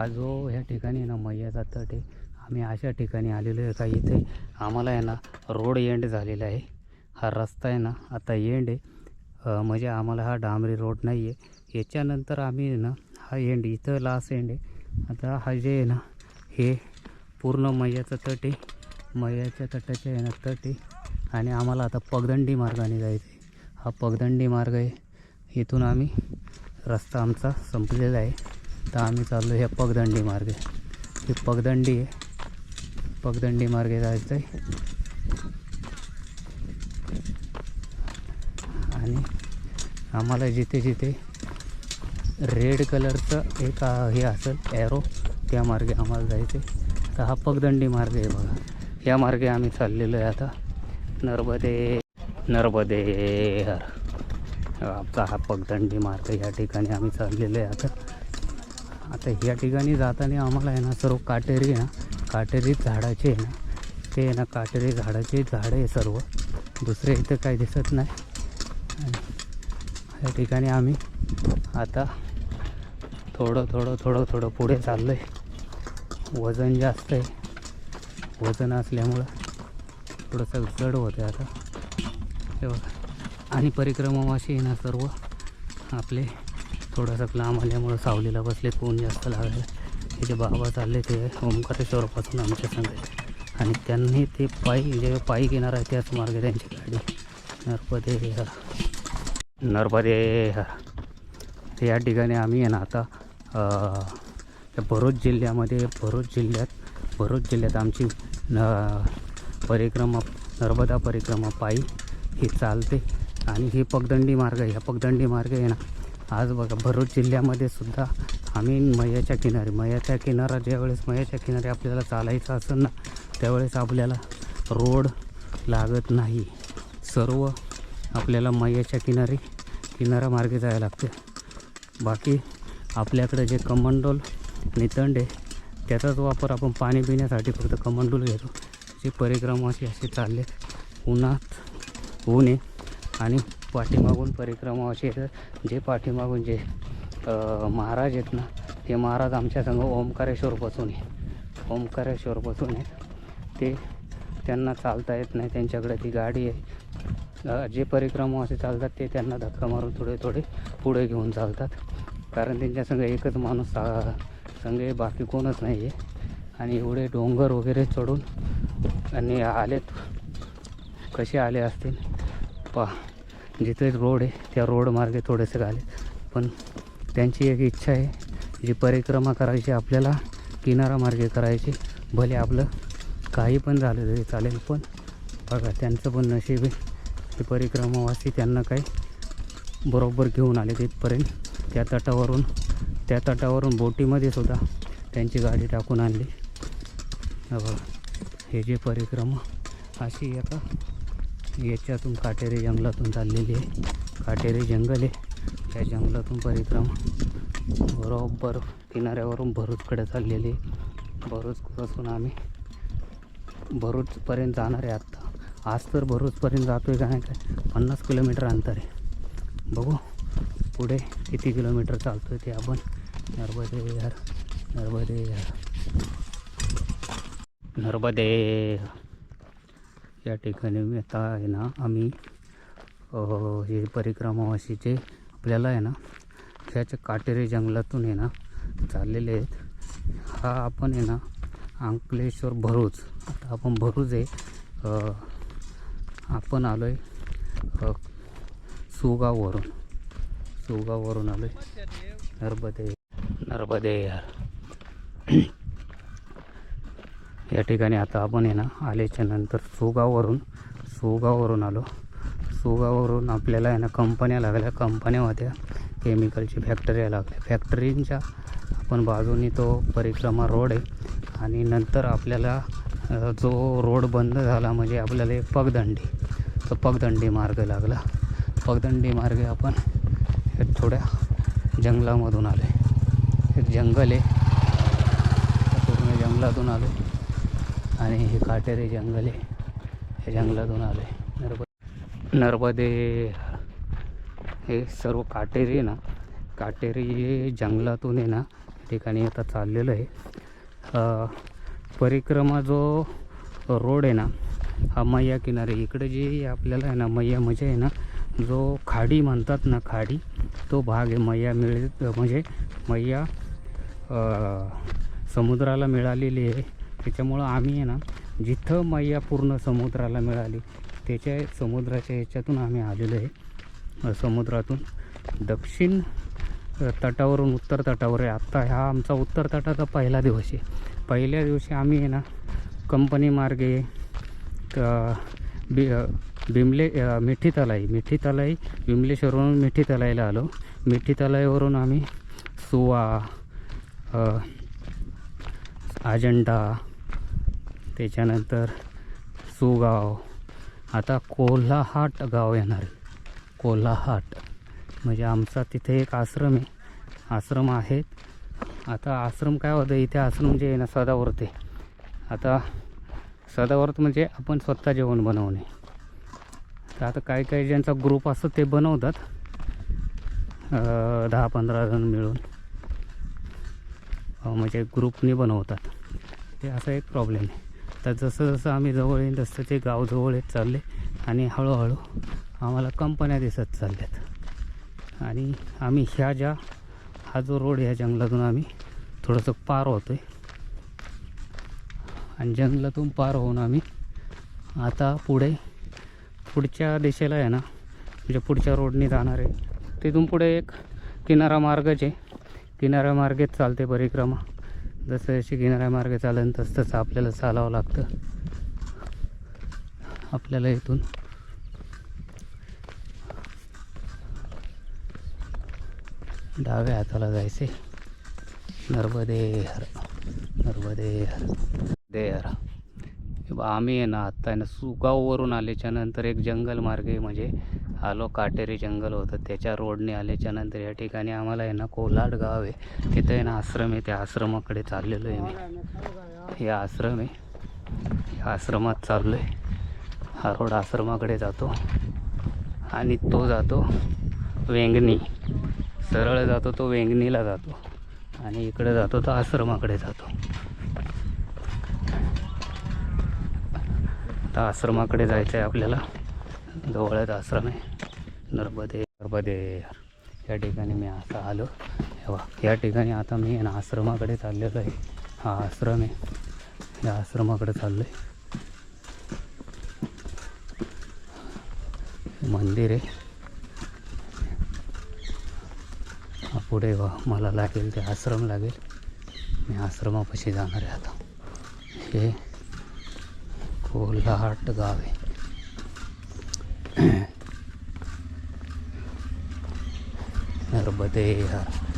हा जो ह्या ठिकाणी ना मैयाचा तट आहे. आम्ही अशा ठिकाणी आलेलो आहे का इथे आम्हाला आहे ना रोड एंड झालेला आहे. हा रस्ता आहे ना आता एंड आहे. म्हणजे आम्हाला हा डांबरी रोड नाही आहे. याच्यानंतर आम्ही आहे ना हा एंड इथं लास्ट एंड आहे. आता हा जे आहे ना हे पूर्ण मैयाचं तट आहे. मैयाच्या तटाच्या आहे ना तट आहे आणि आम्हाला आता पगदंडी मार्गाने जायचं आहे. हा पगदंडी मार्ग आहे. इथून आम्ही रस्ता आमचा संपलेला आहे. तर आम्ही चाललो ह्या पगदंडी मार्गे. ही पगदंडी आहे. पगदंडी मार्गे जायचं आहे आणि आम्हाला जिथे जिथे रेड कलरचं एक हे असेल ॲरो त्या मार्गे आम्हाला जायचं आहे. तर हा पगदंडी मार्ग आहे बघा. या मार्गे आम्ही चाललेलो आहे आता. नर्मदे हर आमचा हा पगदंडी मार्ग या ठिकाणी आम्ही चाललेलो आहे आता या ठिकाणी जाताना आम्हाला आहे ना सर्व काटेरी आहे ना काटेरी झाडाचे आहे ना ते आहे ना काटेरी झाडाचे झाडं आहे सर्व. दुसरे इथं काही दिसत नाही. या ठिकाणी आम्ही आता थोडं पुढे चाललो आहे. वजन जास्त आहे. वजन असल्यामुळं थोडंसं जड होतं आता हे बघा. आणि परिक्रमावासी आहे ना सर्व आपले थोडंसं लांब आल्यामुळं सावलीला बसले. ऊन जास्त लागले. हे जे बाबा चालले ते ओंकारेश्वरपासून आमच्या संग आणि त्यांनी ते पायी घेणार आहे त्याच मार्गे त्यांची गाडी. नर्मदे हर या ठिकाणी आम्ही आहे ना आता भरूच जिल्ह्यात आमची परिक्रमा नर्मदा परिक्रमा पायी ही चालते. आणि ही पगदंडी मार्ग आहे. ह्या पगदंडी मार्ग आहे ना आज बघा भरूच जिल्ह्यामध्ये सुद्धा आम्ही मैयाच्या किनारा ज्यावेळेस मैयाच्या किनारी आपल्याला चालायचं असेल ना त्यावेळेस आपल्याला रोड लागत नाही. सर्व आपल्याला मैयाच्या किनारा मार्गे जायला लागते. बाकी आपल्याकडे जे कमंडोल नितंड आहे त्याचाच वापर आपण पाणी पिण्यासाठी फक्त कमंडोल घेतो. जे परिक्रमा असे चालले उन्हात ऊन आहे आणि पाठीमागून परिक्रमा अशी येतात. जे पाठीमागून जे महाराज आहेत ना ते महाराज आमच्या संग ओंकारेश्वरपासून आहे. ते त्यांना चालता येत नाही. त्यांच्याकडे ती गाडी आहे. जे परिक्रमा असे चालतात ते त्यांना धक्का मारून थोडे पुढे घेऊन चालतात. कारण त्यांच्या संग एकच माणूस संग बाकी कोणच नाही आहे. आणि एवढे डोंगर वगैरे चढून आणि आलेत कसे आले असतील जिथे रोड आहे त्या रोड मार्गे थोडेसे आले. पण त्यांची एक इच्छा आहे जी परिक्रमा करायची आपल्याला किनारा मार्गे करायची. भले आपलं काही पण झालं तरी चालेल. पण बघा त्यांचं पण नशीब आहे. हे परिक्रमावासी त्यांना काही बरोबर घेऊन आले तिथपर्यंत. त्या तटावरून बोटीमध्ये सुद्धा त्यांची गाडी टाकून आणली. बघा हे जे परिक्रमा अशी एका याच्यातून काटेरी जंगलातून चाललेली आहे. काटेरी जंगल आहे. त्या जंगलातून परिक्रमा बरोबर किनाऱ्यावरून भरूचकडे चाललेली आहे. भरूचपासून आम्ही भरूचपर्यंत जाणार आहे आत्ता. आज तर भरूचपर्यंत जातो आहे का नाही काय 50 किलोमीटर अंतर आहे. बघू पुढे किती किलोमीटर चालतो आहे ते आपण. नर्मदे या ठिकाणी मी आता आहे ना आम्ही हे परिक्रमावासीचे आपल्याला आहे ना ह्याच्या काटेरी जंगलातून आहे ना चाललेले आहेत. हा आपण आहे ना अंकलेश्वर भरूच. आता आपण भरूच आहे. आपण आलो आहे सुगाववरून आलो आहे. नर्मदे या ठिकाणी आता आपण आहे ना आल्याच्या नंतर सुगाववरून आलो. सुगाववरून आपल्याला आहे ना कंपन्या लागल्या. कंपन्या होत्या. केमिकलची फॅक्टऱ्या लागल्या. फॅक्टरींच्या आपण बाजूनी तो परिक्रमा रोड आहे. आणि नंतर आपल्याला जो रोड बंद झाला म्हणजे आपल्याला एक पगदंडी मार्ग लागला. पगदंडी मार्गे आपण एक थोड्या जंगलामधून आलो आहे. एक जंगल आहे. पूर्ण जंगलातून आलो आणि हे काटेरी जंगल आहे. हे जंगलातून आलो आहे. नर्मदे हे सर्व काटेरी आहे ना काटेरी जंगलातून आहे ना ठिकाणी आता चाललेलो आहे. परिक्रमा जो रोड आहे ना हा मैया किनारे इकडे जी आपल्याला आहे ना मैया म्हणजे आहे ना जो खाडी म्हणतात ना खाडी तो भाग आहे मैया म्हणजे मैया समुद्राला मिळालेली आहे. त्याच्यामुळं आम्ही आहे ना जिथं मैया पूर्ण समुद्राला मिळाली त्याच्या समुद्राच्या ह्याच्यातून आम्ही आलेलो आहे. समुद्रातून दक्षिण तटावरून उत्तर तटावर आहे. आत्ता हा आमचा उत्तर तटाचा पहिला दिवस आहे. पहिल्या दिवशी आम्ही आहे ना कंपनी मार्गे मिठी तलाई विमलेश्वरवरून मिठी तलाईला आलो. मिठी तलाईवरून आम्ही सुवा अजंठा त्याच्यानंतर सुगाव आता कोल्हाहाट गाव येणार आहे. कोल्हाहाट म्हणजे आमचा तिथे एक आश्रम आहेत. आता आश्रम काय होतं इथे आश्रम जे आहे ना सदाव्रत आहे. आता सदाव्रत म्हणजे आपण स्वतः जेवण बनवणे. तर आता काही ज्यांचा ग्रुप असतो ते बनवतात 10-15 जण मिळून म्हणजे ग्रुपने बनवतात. ते असा एक प्रॉब्लेम आहे. तर जसं आम्ही जवळ येईल तसं ते गाव जवळ येत चालले आणि हळूहळू आम्हाला कंपन्या दिसत चालल्यात. आणि आम्ही हा जो रोड ह्या जंगलातून आम्ही थोडंसं पार होतो आहे. आणि जंगलातून पार होऊन आम्ही आता पुढच्या दिशेला आहे ना म्हणजे पुढच्या रोडने जाणार आहे. तिथून पुढे एक किनारा मार्गच आहे. किनारा मार्गेच चालते परिक्रमा. जसं जशी किनारा मार्ग चालेल तसं आपल्याला चालावं लागतं. आपल्याला इथून डाव्या हाताला जायचे. नर्मदे हर आम्ही आहे ना आत्ता आहे ना सुगाववरून आल्याच्यानंतर एक जंगल मार्ग आहे म्हणजे आलो काटेरी जंगल होतं त्याच्या रोडने आल्याच्यानंतर या ठिकाणी आम्हाला आहे ना कोल्हाट गाव आहे. तिथे आहे ना आश्रम आहे. त्या आश्रमाकडे चाललेलो आहे मी. हे आश्रम आहे. या आश्रमात चाललो आहे. हा रोड आश्रमाकडे जातो आणि तो जातो वेंगणी सरळ जातो तो वेंगणीला जातो आणि इकडे जातो तो आश्रमाकडे जातो. आता आश्रमाकडे जायचं आहे आपल्याला. जवळच आश्रम आहे. नर्मदे या ठिकाणी मी आता आलो. या ठिकाणी आता मी ना आश्रमाकडे चाललेलो आहे. हा आश्रम आहे. या आश्रमाकडे चाललो आहे. मंदिर आहे. पुढे मला लागेल ते आश्रम लागेल. मी आश्रमापाशी जाणार आहे आता. हे कोल्हाट गाव आहे. नर्मदे हर.